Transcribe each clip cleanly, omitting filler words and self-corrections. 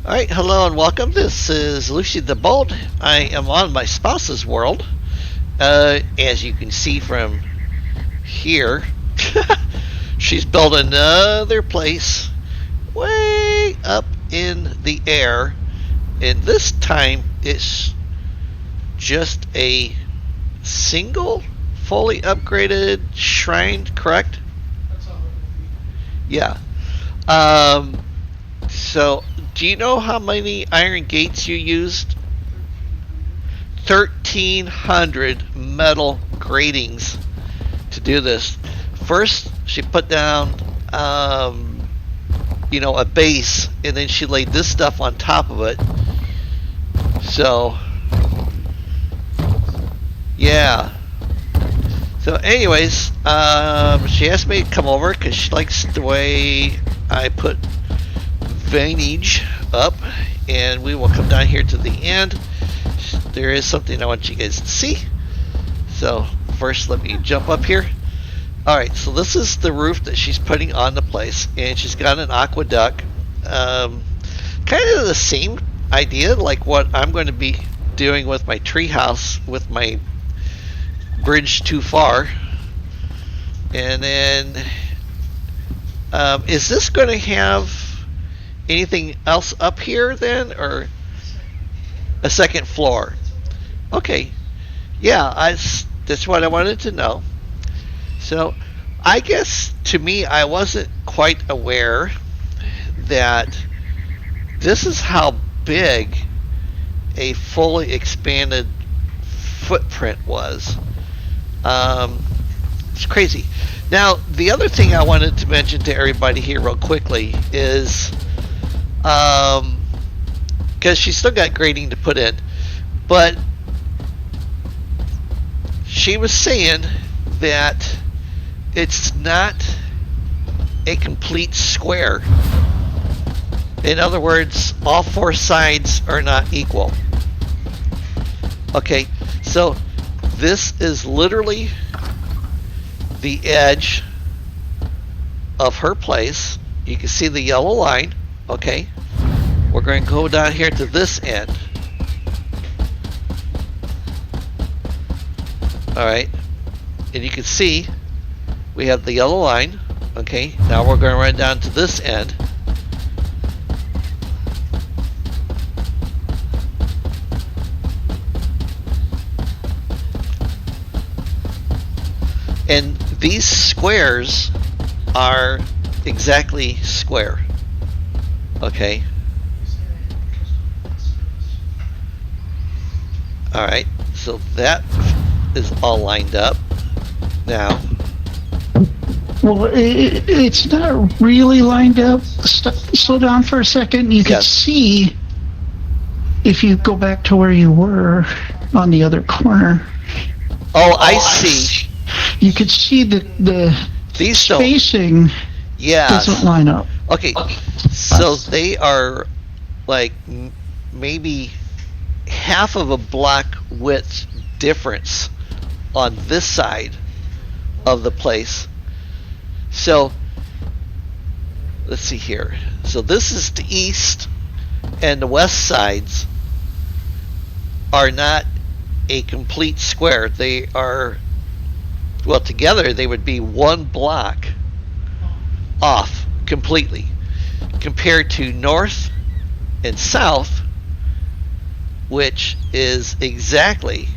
Alright, hello and welcome. This is Lucy the Bold. I am on my spouse's world. As you can see from here, she's built another place way up in the air. And this time it's just a single, fully upgraded shrine, correct? That's all it will be. Yeah. So, do you know how many iron gates you used? 1,300 metal gratings to do this. First, she put down, a base, and then she laid this stuff on top of it. So, yeah. So, anyways, she asked me to come over because she likes the way I put veinage up, and we will come down here to the end. There is something I want you guys to see. So first let me jump up here. Alright, so this is the roof that she's putting on the place, and she's got an aqueduct. Kind of the same idea like what I'm going to be doing with my treehouse with my bridge too far. And then is this going to have anything else up here then, or a second floor? Okay, yeah, that's what I wanted to know. So I guess to me I wasn't quite aware that this is how big a fully expanded footprint was. It's crazy. Now the other thing I wanted to mention to everybody here real quickly is because she's still got grading to put in, but she was saying that it's not a complete square. In other words, all four sides are not equal. Okay, so this is literally the edge of her place. You can see the yellow line. Okay, we're going to go down here to this end. Alright, and you can see we have the yellow line. Okay, now we're going to run down to this end. And these squares are exactly square. Okay. Alright, so that is all lined up now. Well, it's not really lined up. Slow down for a second. You can see, if you go back to where you were on the other corner. Oh, I see. You could see the these spacing doesn't line up. Okay, so they are like maybe half of a block width difference on this side of the place. So let's see here. So this is the east, and the west sides are not a complete square. They are, well, together they would be one block off completely, compared to north and south, which is exactly.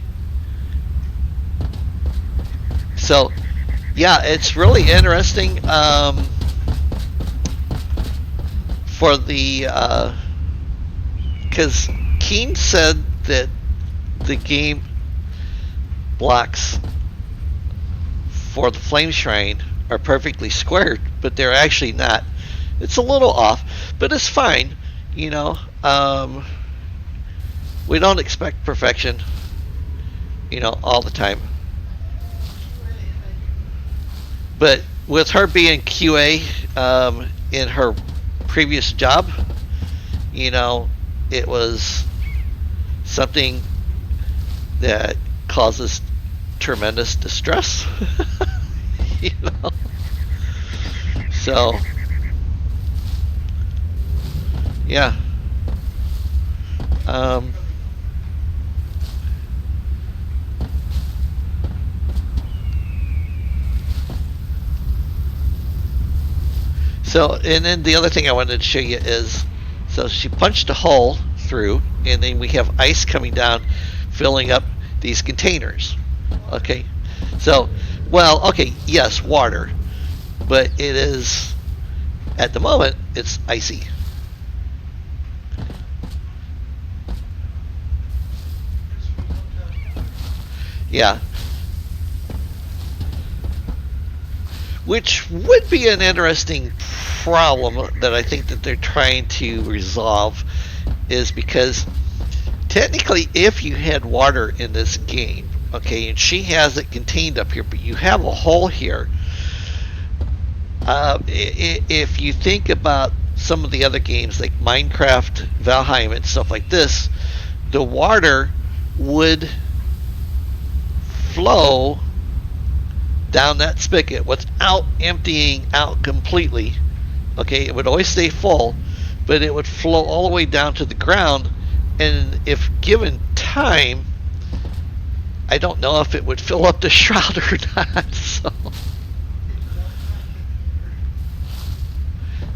So yeah, it's really interesting for the because Keen said that the game blocks for the flame shrine are perfectly squared, but they're actually not. It's a little off, but it's fine. We don't expect perfection, all the time. But with her being QA in her previous job, it was something that causes tremendous distress. So yeah, Um, so, and then the other thing I wanted to show you is, so she punched a hole through, and then we have ice coming down, filling up these containers. Okay, so, well, okay, yes, water, but it is, at the moment, it's icy. Yeah. Which would be an interesting problem that I think that they're trying to resolve, is because technically if you had water in this game, okay, and she has it contained up here, but you have a hole here, if you think about some of the other games like Minecraft, Valheim, and stuff like this, the water would flow down that spigot without emptying out completely. Okay, it would always stay full, but it would flow all the way down to the ground, and if given time, I don't know if it would fill up the shroud or not. So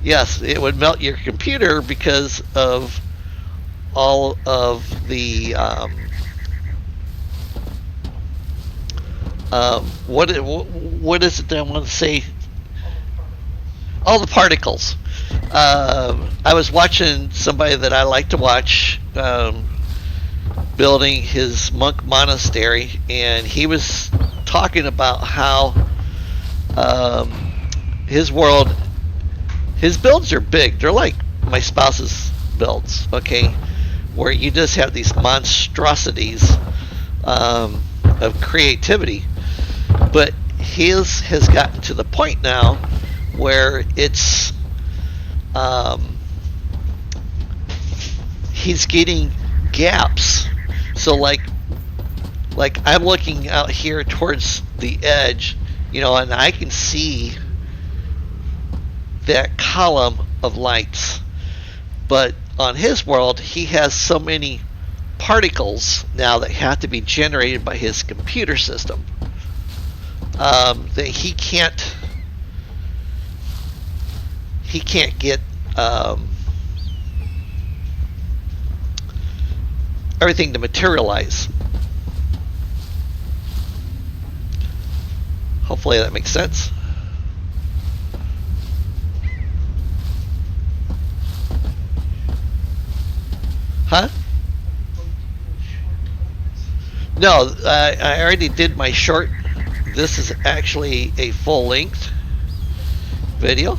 yes, it would melt your computer because of all of the what is it that I want to say? All the particles. I was watching somebody that I like to watch building his monk monastery, and he was talking about how his world, his builds are big. They're like my spouse's builds, okay, where you just have these monstrosities of creativity. But his has gotten to the point now where it's he's getting gaps. So like I'm looking out here towards the edge, and I can see that column of lights. But on his world, he has so many particles now that have to be generated by his computer system that he can't get everything to materialize. Hopefully that makes sense. Huh? No, I already did my short. This is actually a full-length video.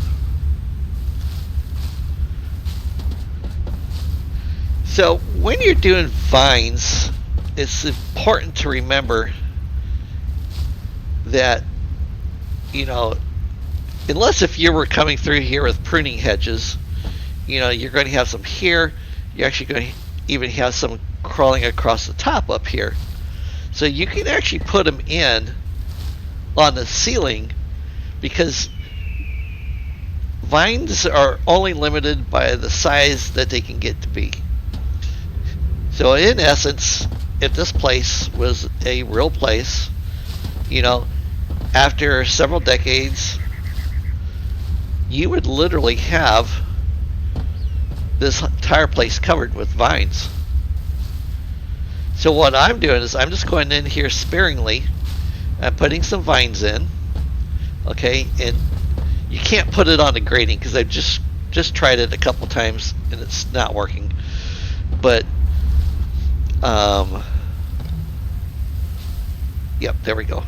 So when you're doing vines, it's important to remember that, unless if you were coming through here with pruning hedges, you're going to have some here. You're actually going to even have some crawling across the top up here. So you can actually put them in on the ceiling, because vines are only limited by the size that they can get to be. So in essence, if this place was a real place, after several decades, you would literally have this entire place covered with vines. So what I'm doing is I'm just going in here sparingly. I'm putting some vines in, okay, and you can't put it on the grating because I've just tried it a couple times and it's not working. But yep, there we go.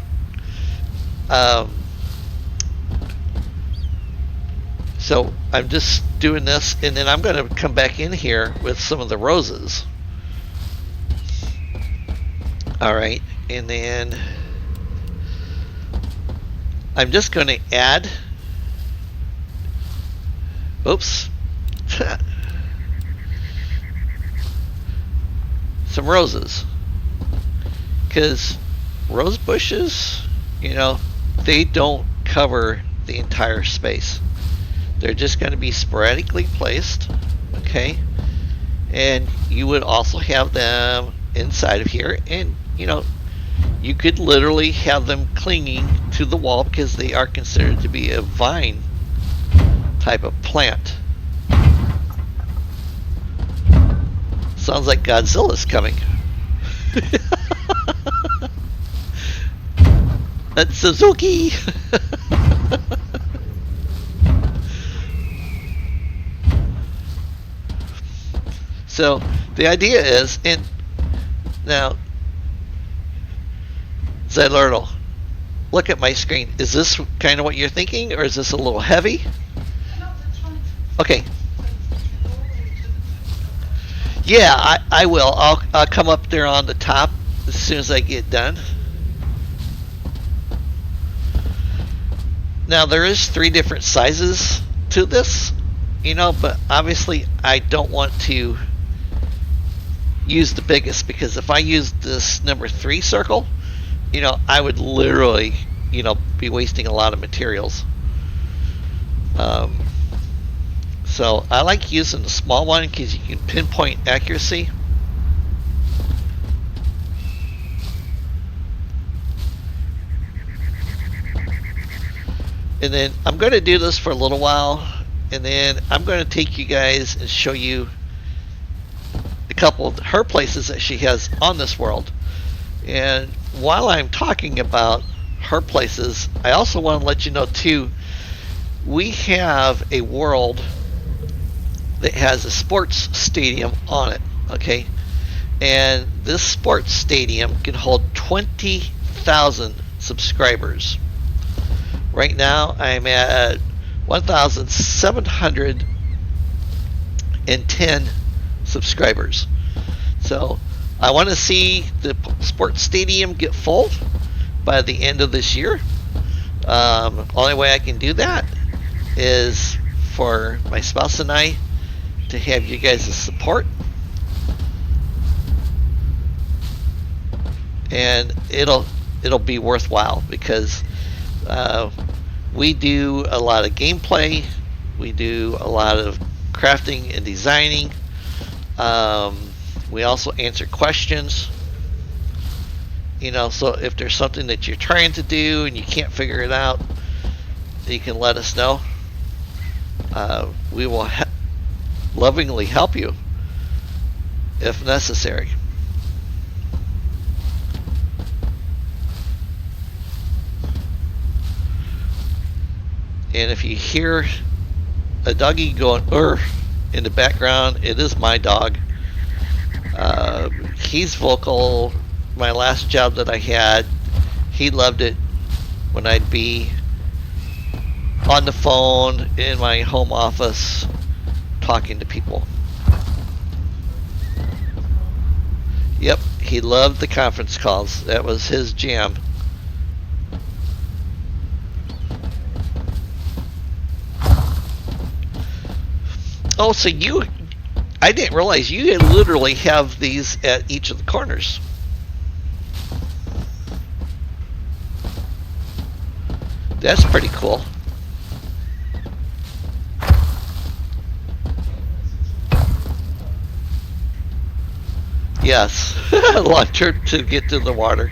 So I'm just doing this, and then I'm going to come back in here with some of the roses. Alright, and then I'm just going to add, oops, some roses, because rose bushes, they don't cover the entire space. They're just going to be sporadically placed, okay, And you would also have them inside of here, and you could literally have them clinging to the wall because they are considered to be a vine type of plant. Sounds like Godzilla's coming. That's Suzuki. So the idea is, and now Xylertal, look at my screen. Is this kind of what you're thinking, or is this a little heavy? No, that's fine. Okay. Go all the way to the top. Yeah, I will. I'll come up there on the top as soon as I get done. Now there is 3 different sizes to this, but obviously I don't want to use the biggest, because if I use this number 3 circle, I would literally, be wasting a lot of materials. So I like using the small one because you can pinpoint accuracy. And then I'm going to do this for a little while, and then I'm going to take you guys and show you a couple of her places that she has on this world. And while I'm talking about her places, I also want to let you know too, we have a world that has a sports stadium on it, okay? And this sports stadium can hold 20,000 subscribers. Right now I'm at 1,710 subscribers. So I want to see the sports stadium get full by the end of this year. Only way I can do that is for my spouse and I to have you guys' support, and it'll be worthwhile, because we do a lot of gameplay, we do a lot of crafting and designing. We also answer questions. So if there's something that you're trying to do and you can't figure it out, you can let us know. We will lovingly help you if necessary. And if you hear a doggy going in the background, it is my dog. He's vocal. My last job that I had, he loved it when I'd be on the phone in my home office talking to people. Yep, he loved the conference calls. That was his jam. Oh, so I didn't realize you literally have these at each of the corners. That's pretty cool. Yes, launch her to get to the water.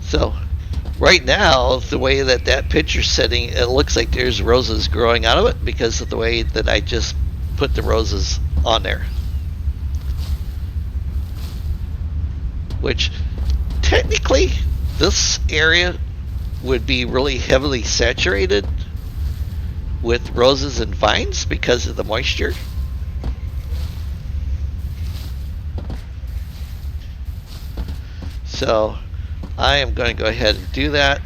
So, right now, the way that picture's setting, it looks like there's roses growing out of it because of the way that I just put the roses on there. Which, technically, this area would be really heavily saturated with roses and vines because of the moisture. So I am going to go ahead and do that.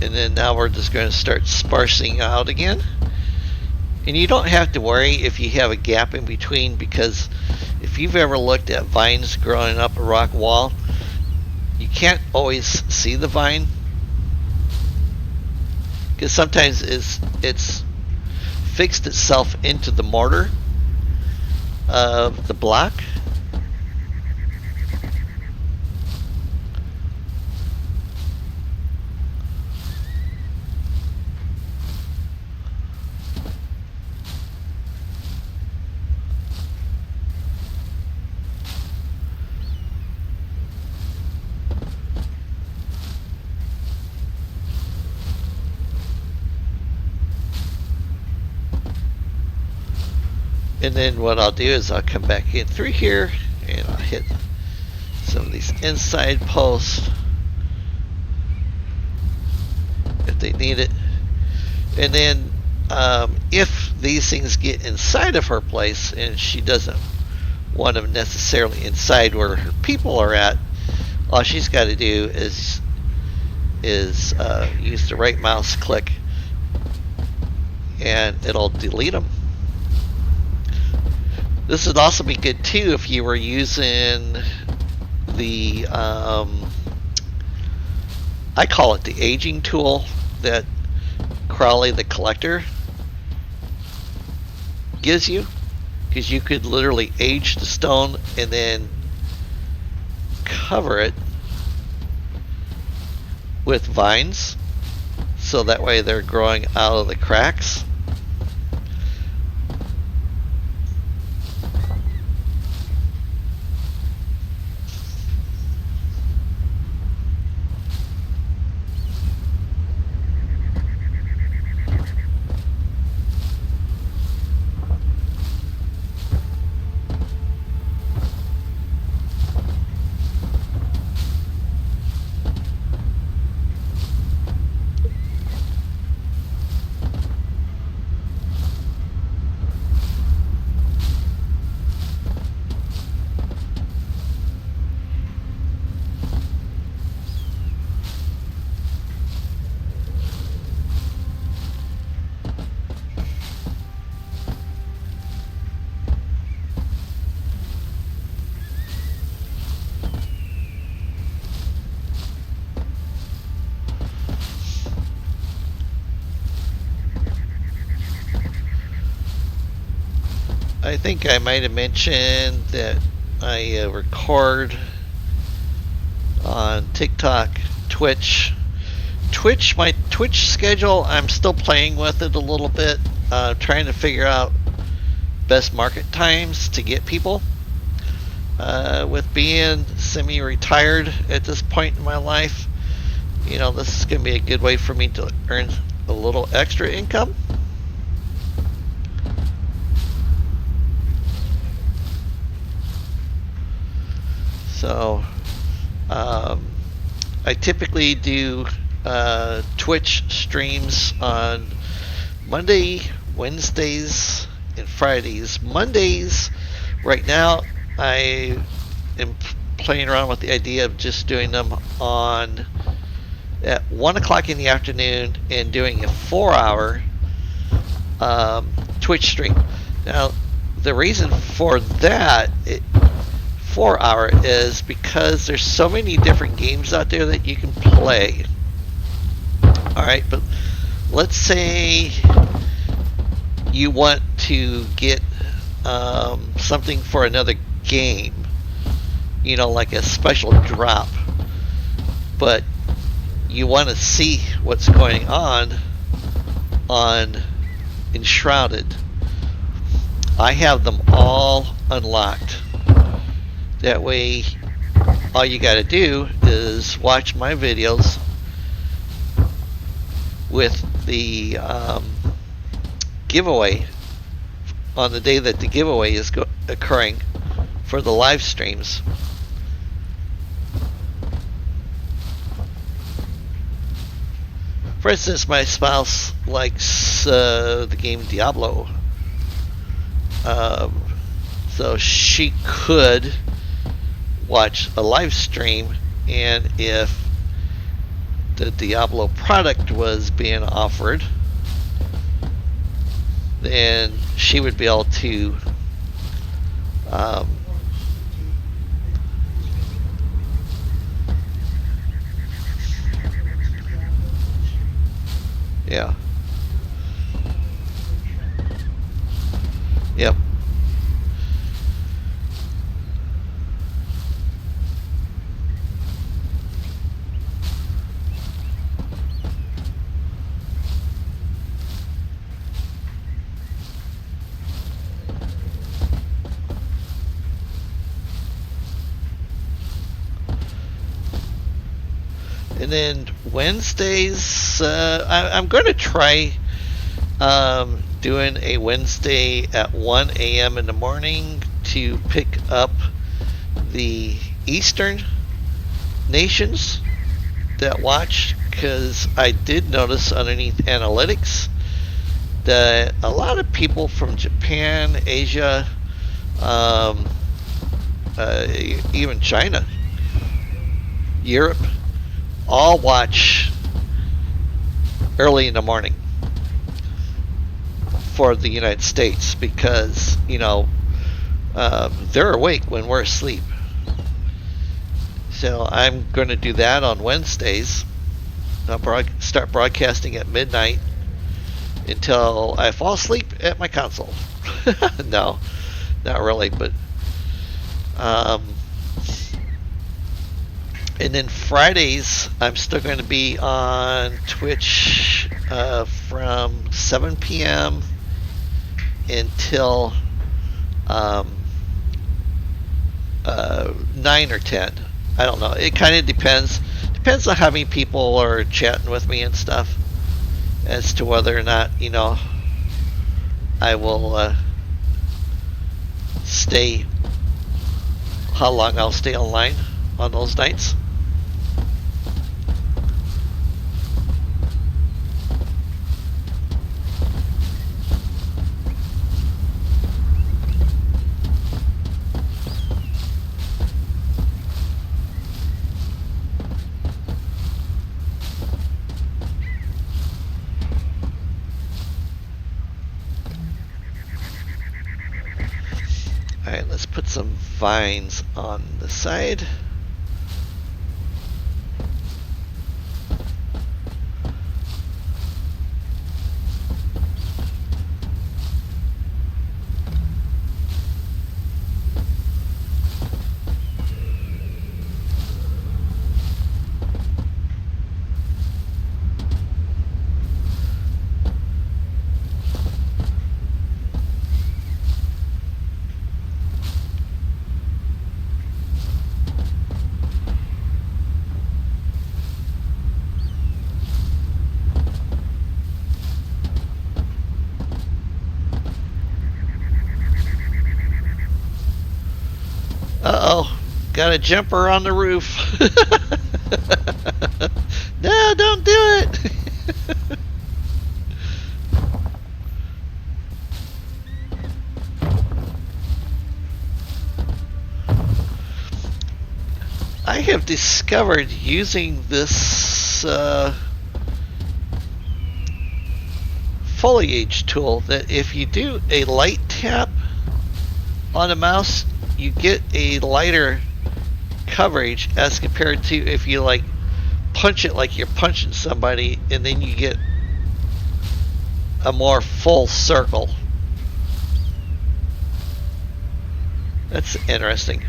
And then now we're just going to start sparsing out again. And you don't have to worry if you have a gap in between, because if you've ever looked at vines growing up a rock wall, you can't always see the vine, because sometimes it's fixed itself into the mortar of the block. And then what I'll do is I'll come back in through here and I'll hit some of these inside posts if they need it. And then if these things get inside of her place and she doesn't want them necessarily inside where her people are at, all she's got to do is use the right mouse click and it'll delete them. This would also be good too if you were using the I call it the aging tool that Crowley the Collector gives you, because you could literally age the stone and then cover it with vines, so that way they're growing out of the cracks. I think I might have mentioned that I record on TikTok, Twitch. My Twitch schedule, I'm still playing with it a little bit, trying to figure out best market times to get people. With being semi-retired at this point in my life, you know, this is going to be a good way for me to earn a little extra income. So I typically do Twitch streams on Monday, Wednesdays, and Fridays. Mondays, right now, I am playing around with the idea of just doing them on at 1 o'clock in the afternoon and doing a 4-hour Twitch stream. Now, the reason for that 4-hour is because there's so many different games out there that you can play. Alright, but let's say you want to get something for another game, you know, like a special drop, but you want to see what's going on Enshrouded. I have them all unlocked. That way, all you got to do is watch my videos with the giveaway on the day that the giveaway is occurring for the live streams. For instance, my spouse likes the game Diablo, so she could watch a live stream, and if the Diablo product was being offered, then she would be able to um, yeah. Yep. And then Wednesdays, I'm going to try doing a Wednesday at 1 a.m. in the morning to pick up the Eastern nations that watch, because I did notice underneath analytics that a lot of people from Japan, Asia, um, even China, Europe, all watch early in the morning for the United States, because they're awake when we're asleep. So I'm going to do that on Wednesdays. I'll start broadcasting at midnight until I fall asleep at my console. No, not really, but and then Fridays I'm still going to be on Twitch from 7 p.m. until 9 or 10. I don't know. It kind of depends. Depends on how many people are chatting with me and stuff, as to whether or not I will stay. How long I'll stay online on those nights. Alright, let's put some vines on the side. Uh-oh, got a jumper on the roof. No, don't do it. I have discovered using this foliage tool that if you do a light tap on the mouse, you get a lighter coverage as compared to if you like punch it like you're punching somebody, and then you get a more full circle. That's interesting.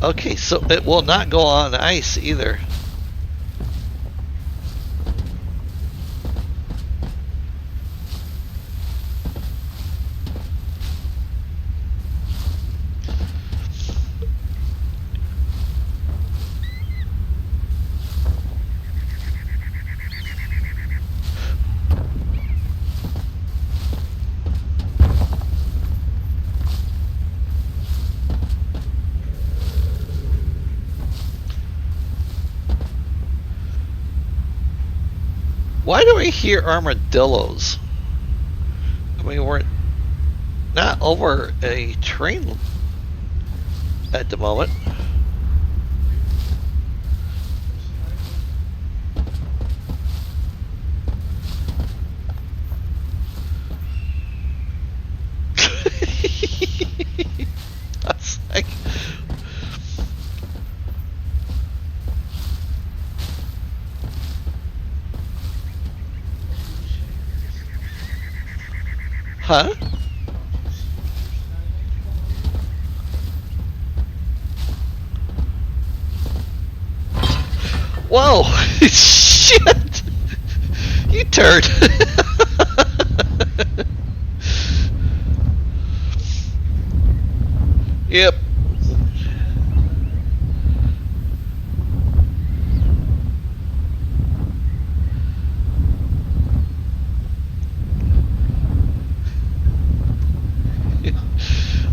Okay, so it will not go on ice either. Why do I hear armadillos? I mean, we're not over a train at the moment. That's like, huh? Whoa! Shit! You turd! Yep.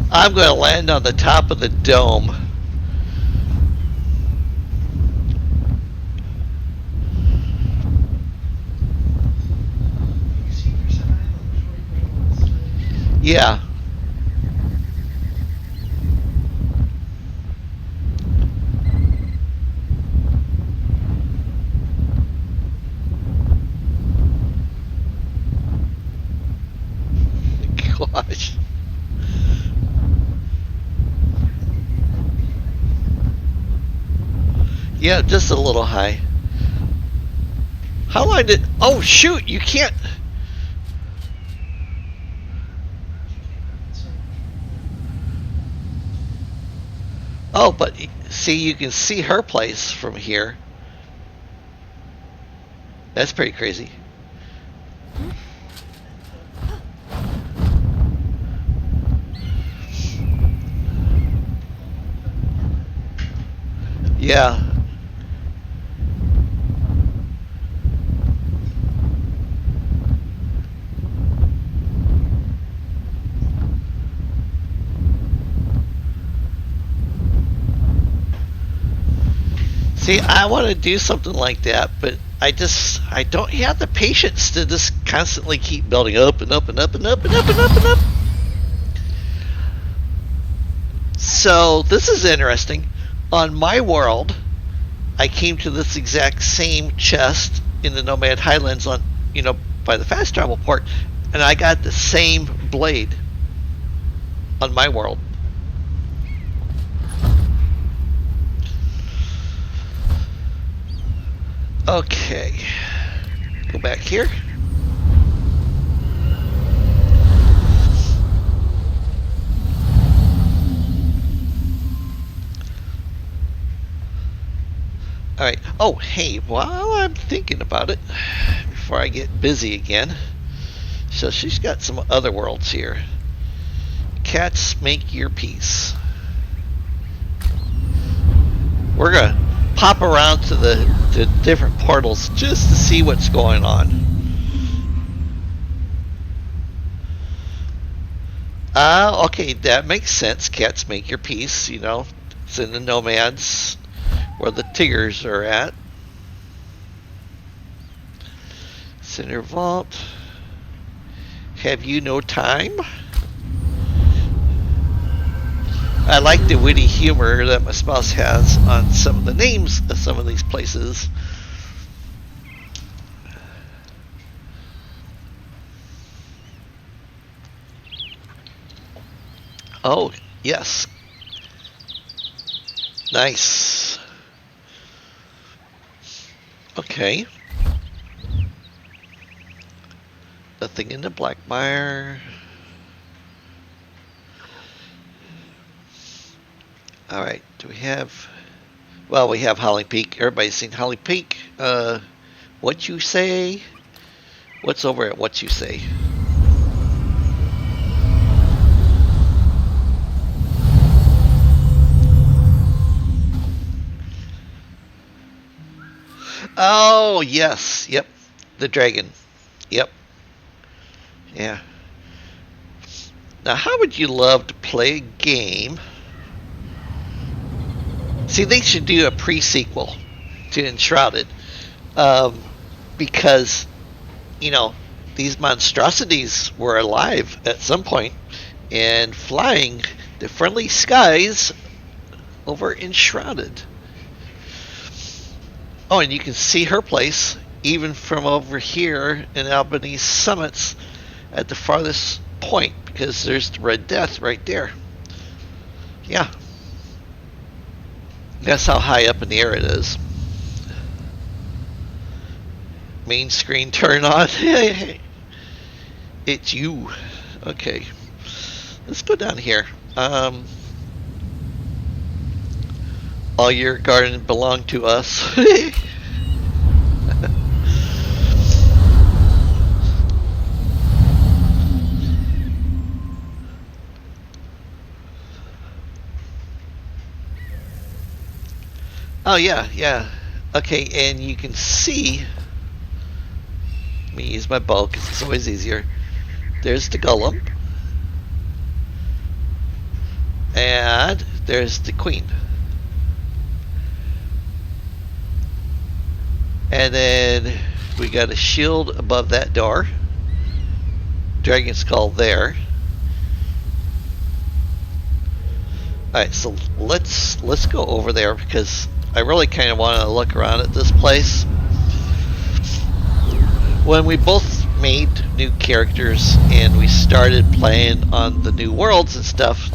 I'm going to land on the top of the dome. You see there's an island right now on the side. Yeah. Gosh. Yeah, just a little high. How long did... Oh, shoot! You can't... Oh, but see, you can see her place from here. That's pretty crazy. Yeah. See, I want to do something like that, but I don't have the patience to just constantly keep building up and up and up and up and up and up and up. So this is interesting. On my world, I came to this exact same chest in the Nomad Highlands on, by the fast travel port, and I got the same blade on my world. Okay, go back here. All right. Oh, hey, while I'm thinking about it, before I get busy again, so she's got some other worlds here. Cats, make your peace. We're gonna pop around to the different portals just to see what's going on. Okay, that makes sense. Cats, make your peace. It's in the nomads where the tigers are at. Center vault. Have you no time? I like the witty humor that my spouse has on some of the names of some of these places. Oh, yes. Nice. Okay. Nothing in the Blackmire. Alright, do we have... Well, we have Holly Peak. Everybody's seen Holly Peak. What you say? What's over at What You Say? Oh, yes. Yep. The dragon. Yep. Yeah. Now, how would you love to play a game? See, they should do a pre-sequel to Enshrouded. Because you know, these monstrosities were alive at some point and flying the friendly skies over Enshrouded. Oh, and you can see her place even from over here in Albany's summits at the farthest point because there's the Red Death right there. Yeah. That's how high up in the air it is. Main screen turn on. It's you. Okay. Let's go down here. All your garden belong to us. Oh yeah, yeah. Okay, and you can see. Let me use my bow because it's always easier. There's the golem, and there's the queen, and then we got a shield above that door. Dragon skull there. All right, so let's go over there because I really kind of want to look around at this place. When we both made new characters and we started playing on the new worlds and stuff,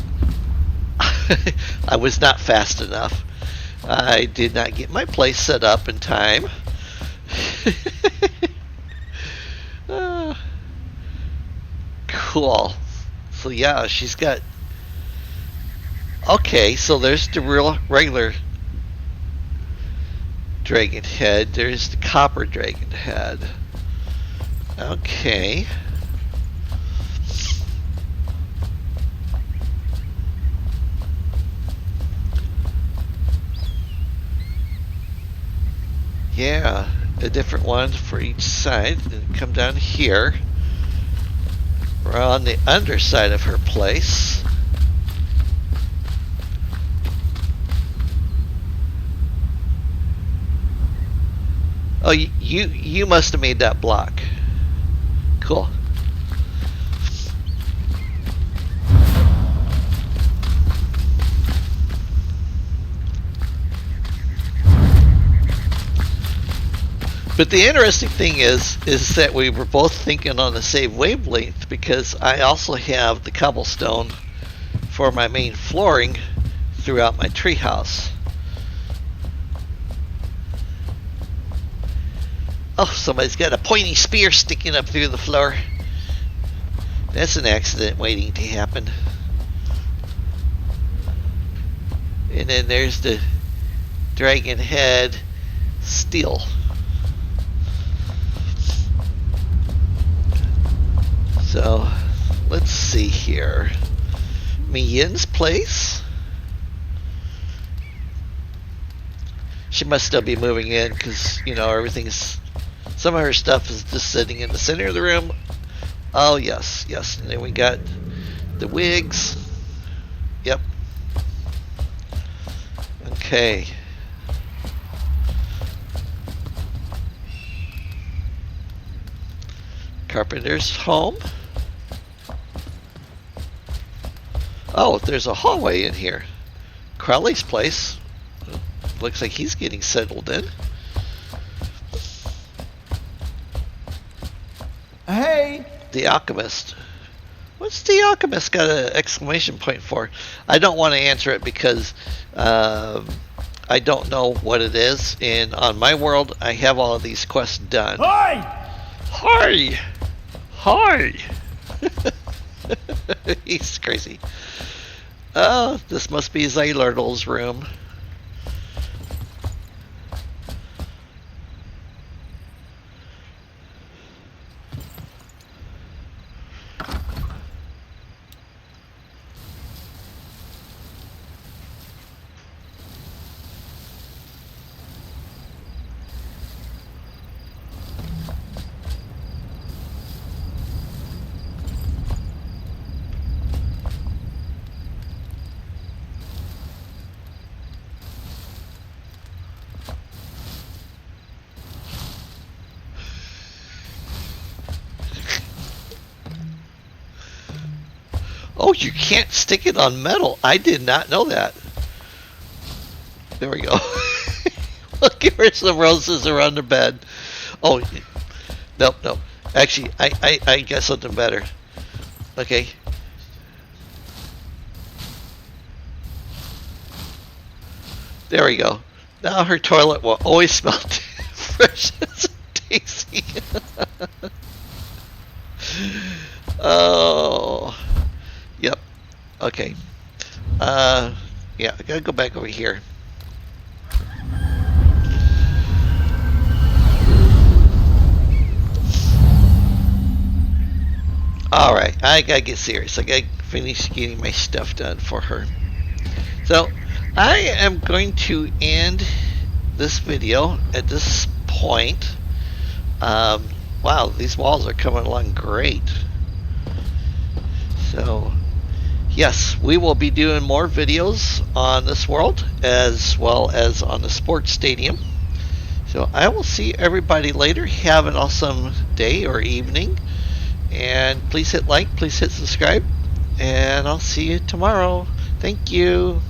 I was not fast enough. I did not get my place set up in time. Cool. So yeah, she's got. Okay, so there's the real regular dragon head. There's the copper dragon head. Okay. Yeah, a different one for each side. And come down here. We're on the underside of her place. Oh, you must have made that block. Cool. But the interesting thing is that we were both thinking on the same wavelength because I also have the cobblestone for my main flooring throughout my treehouse. Oh, somebody's got a pointy spear sticking up through the floor. That's an accident waiting to happen. And then there's the dragon head steel. So, let's see here. Miyin's place. She must still be moving in because, you know, everything's. Some of her stuff is just sitting in the center of the room. Oh, yes, yes. And then we got the wigs. Yep. Okay. Carpenter's home. Oh, there's a hallway in here. Crowley's place. Looks like he's getting settled in. Hey! The Alchemist. What's the Alchemist got an exclamation point for? I don't want to answer it because I don't know what it is. And on my world, I have all of these quests done. Hi! Hi! Hi! He's crazy. Oh, this must be Xylertal's room. Oh, you can't stick it on metal. I did not know that. There we go. Look, here's the roses around the bed. Oh, nope, nope. Actually, I got something better. Okay. There we go. Now her toilet will always smell fresh and tasty. Oh. Yep. Okay. Yeah, I gotta go back over here. Alright, I gotta get serious. I gotta finish getting my stuff done for her. So, I am going to end this video at this point. Wow, these walls are coming along great. So, yes, we will be doing more videos on this world as well as on the sports stadium. So I will see everybody later. Have an awesome day or evening. And please hit like, please hit subscribe. And I'll see you tomorrow. Thank you.